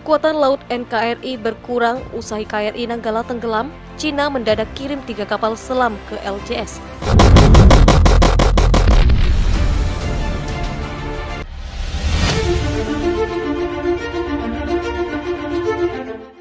Kekuatan laut NKRI berkurang usai KRI Nanggala tenggelam. Cina mendadak kirim 3 kapal selam ke LCS.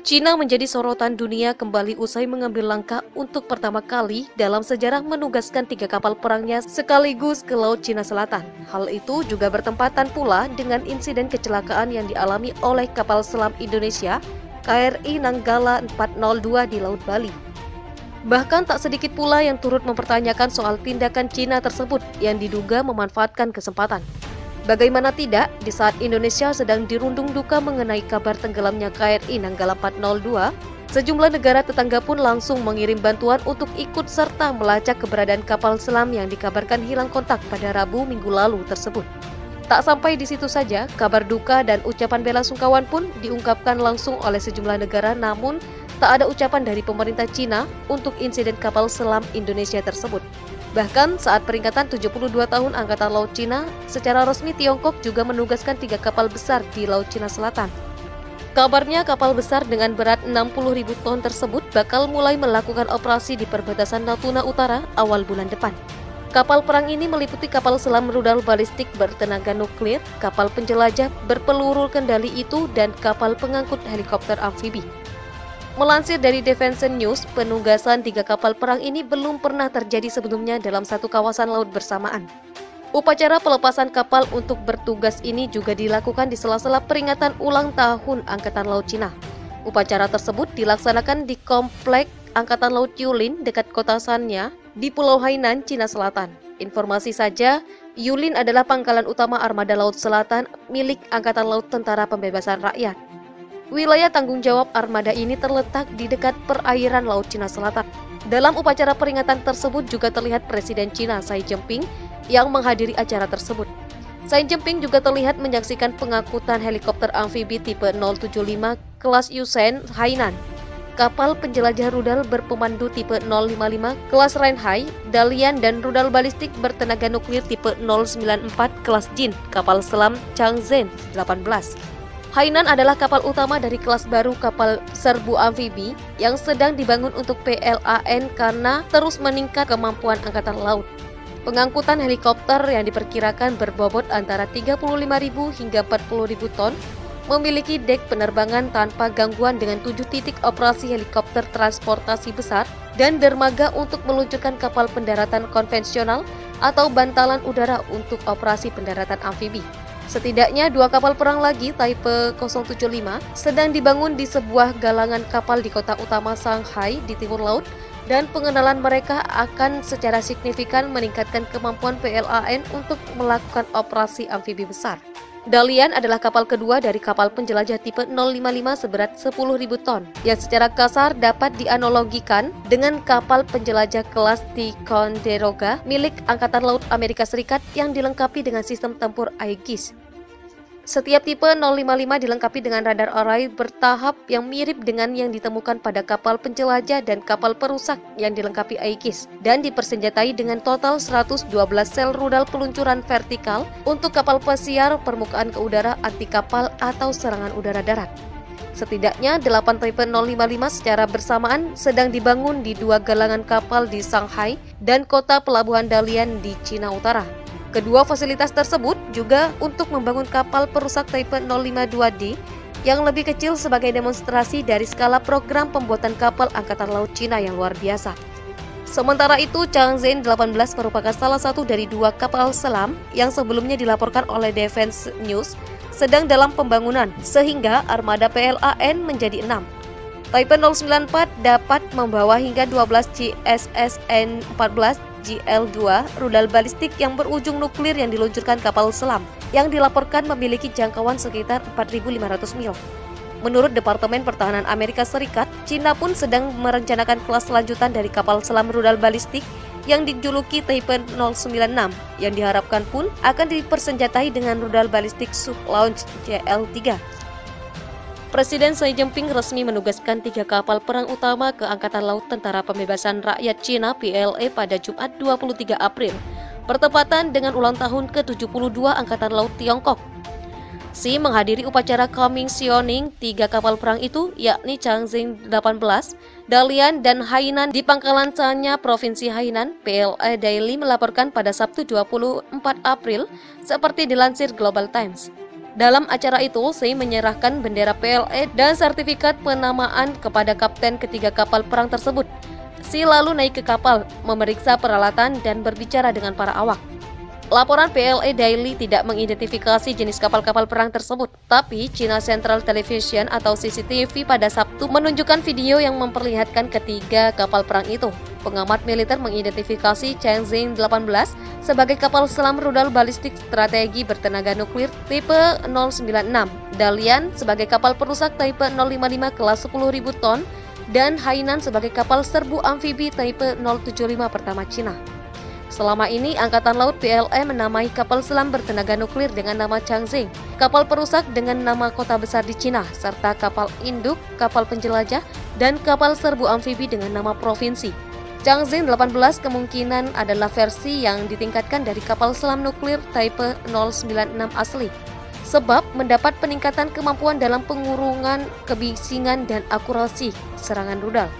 Cina menjadi sorotan dunia kembali usai mengambil langkah untuk pertama kali dalam sejarah menugaskan 3 kapal perangnya sekaligus ke Laut Cina Selatan. Hal itu juga bertempatan pula dengan insiden kecelakaan yang dialami oleh kapal selam Indonesia KRI Nanggala 402 di Laut Bali. Bahkan tak sedikit pula yang turut mempertanyakan soal tindakan Cina tersebut yang diduga memanfaatkan kesempatan. Bagaimana tidak, di saat Indonesia sedang dirundung duka mengenai kabar tenggelamnya KRI Nanggala 402, sejumlah negara tetangga pun langsung mengirim bantuan untuk ikut serta melacak keberadaan kapal selam yang dikabarkan hilang kontak pada Rabu minggu lalu tersebut. Tak sampai di situ saja, kabar duka dan ucapan bela sungkawan pun diungkapkan langsung oleh sejumlah negara, namun tak ada ucapan dari pemerintah Cina untuk insiden kapal selam Indonesia tersebut. Bahkan saat peringatan 72 tahun Angkatan Laut Cina, secara resmi Tiongkok juga menugaskan 3 kapal besar di Laut Cina Selatan. Kabarnya kapal besar dengan berat 60.000 ton tersebut bakal mulai melakukan operasi di perbatasan Natuna Utara awal bulan depan. Kapal perang ini meliputi kapal selam rudal balistik bertenaga nuklir, kapal penjelajah berpeluru kendali itu, dan kapal pengangkut helikopter amfibi. Melansir dari Defense News, penugasan 3 kapal perang ini belum pernah terjadi sebelumnya dalam satu kawasan laut bersamaan. Upacara pelepasan kapal untuk bertugas ini juga dilakukan di sela-sela peringatan ulang tahun Angkatan Laut Cina. Upacara tersebut dilaksanakan di Komplek Angkatan Laut Yulin dekat kota Sanya di Pulau Hainan, Cina Selatan. Informasi saja, Yulin adalah pangkalan utama Armada Laut Selatan milik Angkatan Laut Tentara Pembebasan Rakyat. Wilayah tanggung jawab armada ini terletak di dekat perairan Laut Cina Selatan. Dalam upacara peringatan tersebut juga terlihat Presiden Cina Xi Jinping yang menghadiri acara tersebut. Xi Jinping juga terlihat menyaksikan pengangkutan helikopter amfibi tipe 075 kelas Yusen Hainan, kapal penjelajah rudal berpemandu tipe 055 kelas Renhai, Dalian, dan rudal balistik bertenaga nuklir tipe 094 kelas Jin, kapal selam Changzhen 18. Hainan adalah kapal utama dari kelas baru kapal serbu amfibi yang sedang dibangun untuk PLAN karena terus meningkat kemampuan Angkatan Laut. Pengangkutan helikopter yang diperkirakan berbobot antara 35.000 hingga 40.000 ton, memiliki dek penerbangan tanpa gangguan dengan 7 titik operasi helikopter transportasi besar dan dermaga untuk meluncurkan kapal pendaratan konvensional atau bantalan udara untuk operasi pendaratan amfibi. Setidaknya 2 kapal perang lagi Type 075 sedang dibangun di sebuah galangan kapal di kota utama Shanghai di timur laut, dan pengenalan mereka akan secara signifikan meningkatkan kemampuan PLAN untuk melakukan operasi amfibi besar. Dalian adalah kapal kedua dari kapal penjelajah tipe 055 seberat 10.000 ton yang secara kasar dapat dianalogikan dengan kapal penjelajah kelas Ticonderoga milik Angkatan Laut Amerika Serikat yang dilengkapi dengan sistem tempur Aegis. Setiap tipe 055 dilengkapi dengan radar array bertahap yang mirip dengan yang ditemukan pada kapal penjelajah dan kapal perusak yang dilengkapi Aegis, dan dipersenjatai dengan total 112 sel rudal peluncuran vertikal untuk kapal pesiar permukaan ke udara, anti kapal, atau serangan udara darat. Setidaknya 8 Type 055 secara bersamaan sedang dibangun di 2 galangan kapal di Shanghai dan kota pelabuhan Dalian di Cina Utara. Kedua fasilitas tersebut juga untuk membangun kapal perusak Type 052D yang lebih kecil sebagai demonstrasi dari skala program pembuatan kapal Angkatan Laut Cina yang luar biasa. Sementara itu, Changzhen 18 merupakan salah satu dari 2 kapal selam yang sebelumnya dilaporkan oleh Defense News sedang dalam pembangunan, sehingga armada PLAN menjadi 6. Type 094 dapat membawa hingga 12 CSSN-14 GL-2 rudal balistik yang berujung nuklir yang diluncurkan kapal selam yang dilaporkan memiliki jangkauan sekitar 4.500 mil. Menurut Departemen Pertahanan Amerika Serikat, Cina pun sedang merencanakan kelas lanjutan dari kapal selam rudal balistik yang dijuluki Type 096 yang diharapkan pun akan dipersenjatai dengan rudal balistik sub-launch JL-3. Presiden Xi Jinping resmi menugaskan 3 kapal perang utama ke Angkatan Laut Tentara Pembebasan Rakyat Cina (PLA) pada Jumat 23 April, bertepatan dengan ulang tahun ke-72 Angkatan Laut Tiongkok. Xi menghadiri upacara commissioning 3 kapal perang itu, yakni Changxing 18, Dalian, dan Hainan di Pangkalan Chanya, Provinsi Hainan. PLA Daily melaporkan pada Sabtu 24 April, seperti dilansir Global Times. Dalam acara itu, Xi menyerahkan bendera PLA dan sertifikat penamaan kepada kapten ketiga kapal perang tersebut. Xi lalu naik ke kapal, memeriksa peralatan, dan berbicara dengan para awak. Laporan PLA Daily tidak mengidentifikasi jenis kapal-kapal perang tersebut, tapi China Central Television atau CCTV pada Sabtu menunjukkan video yang memperlihatkan ketiga kapal perang itu. Pengamat militer mengidentifikasi Changxing 18 sebagai kapal selam rudal balistik strategi bertenaga nuklir tipe 096, Dalian sebagai kapal perusak tipe 055 kelas 10.000 ton, dan Hainan sebagai kapal serbu amfibi tipe 075 pertama Cina. Selama ini, Angkatan Laut PLA menamai kapal selam bertenaga nuklir dengan nama Changxing, kapal perusak dengan nama kota besar di Cina, serta kapal induk, kapal penjelajah, dan kapal serbu amfibi dengan nama provinsi. Changxing 18 kemungkinan adalah versi yang ditingkatkan dari kapal selam nuklir tipe 096 asli, sebab mendapat peningkatan kemampuan dalam pengurungan, kebisingan, dan akurasi serangan rudal.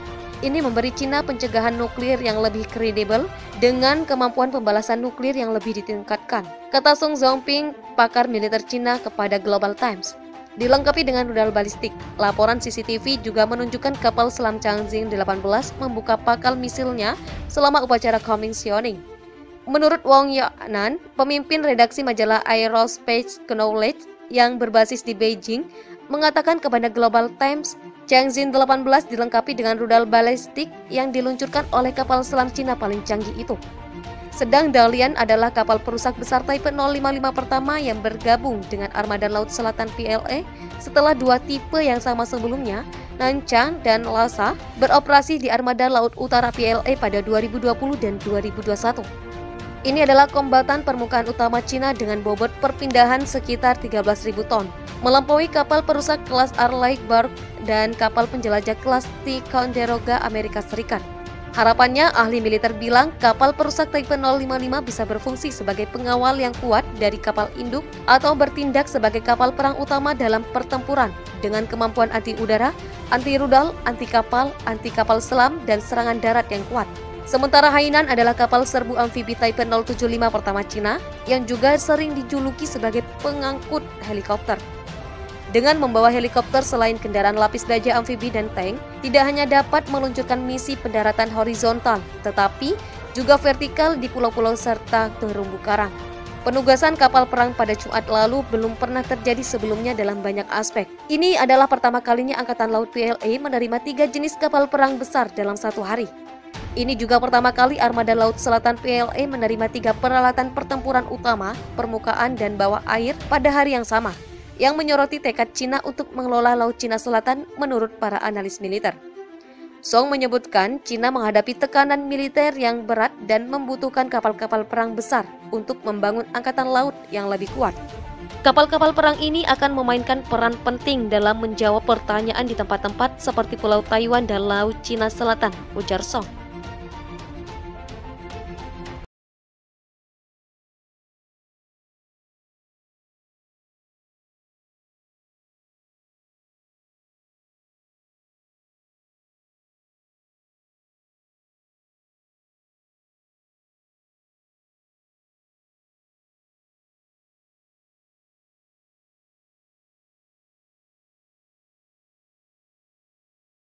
Ini memberi Cina pencegahan nuklir yang lebih kredibel dengan kemampuan pembalasan nuklir yang lebih ditingkatkan, kata Sung Zhongping, pakar militer Cina, kepada Global Times. Dilengkapi dengan rudal balistik, laporan CCTV juga menunjukkan kapal selam Changxing 18 membuka pakal misilnya selama upacara commissioning. Menurut Wong Yanan, pemimpin redaksi majalah Aerospace Knowledge yang berbasis di Beijing, mengatakan kepada Global Times, Changxing 18 dilengkapi dengan rudal balistik yang diluncurkan oleh kapal selam Cina paling canggih itu. Sedang Dalian adalah kapal perusak besar tipe 055 pertama yang bergabung dengan Armada Laut Selatan PLA setelah 2 tipe yang sama sebelumnya, Nanchang dan Lhasa, beroperasi di Armada Laut Utara PLA pada 2020 dan 2021. Ini adalah kombatan permukaan utama Cina dengan bobot perpindahan sekitar 13.000 ton, melampaui kapal perusak kelas Arleigh Burke dan kapal penjelajah kelas Ticonderoga Amerika Serikat. Harapannya, ahli militer bilang kapal perusak tipe 055 bisa berfungsi sebagai pengawal yang kuat dari kapal induk atau bertindak sebagai kapal perang utama dalam pertempuran dengan kemampuan anti udara, anti rudal, anti kapal selam, dan serangan darat yang kuat. Sementara Hainan adalah kapal serbu amfibi tipe 075 pertama Cina yang juga sering dijuluki sebagai pengangkut helikopter. Dengan membawa helikopter selain kendaraan lapis baja amfibi dan tank, tidak hanya dapat meluncurkan misi pendaratan horizontal, tetapi juga vertikal di pulau-pulau serta terumbu karang. Penugasan kapal perang pada Jumat lalu belum pernah terjadi sebelumnya dalam banyak aspek. Ini adalah pertama kalinya Angkatan Laut PLA menerima 3 jenis kapal perang besar dalam satu hari. Ini juga pertama kali Armada Laut Selatan PLA menerima 3 peralatan pertempuran utama, permukaan, dan bawah air pada hari yang sama, yang menyoroti tekad Cina untuk mengelola Laut Cina Selatan menurut para analis militer. Song menyebutkan Cina menghadapi tekanan militer yang berat dan membutuhkan kapal-kapal perang besar untuk membangun angkatan laut yang lebih kuat. Kapal-kapal perang ini akan memainkan peran penting dalam menjawab pertanyaan di tempat-tempat seperti Pulau Taiwan dan Laut Cina Selatan, ujar Song.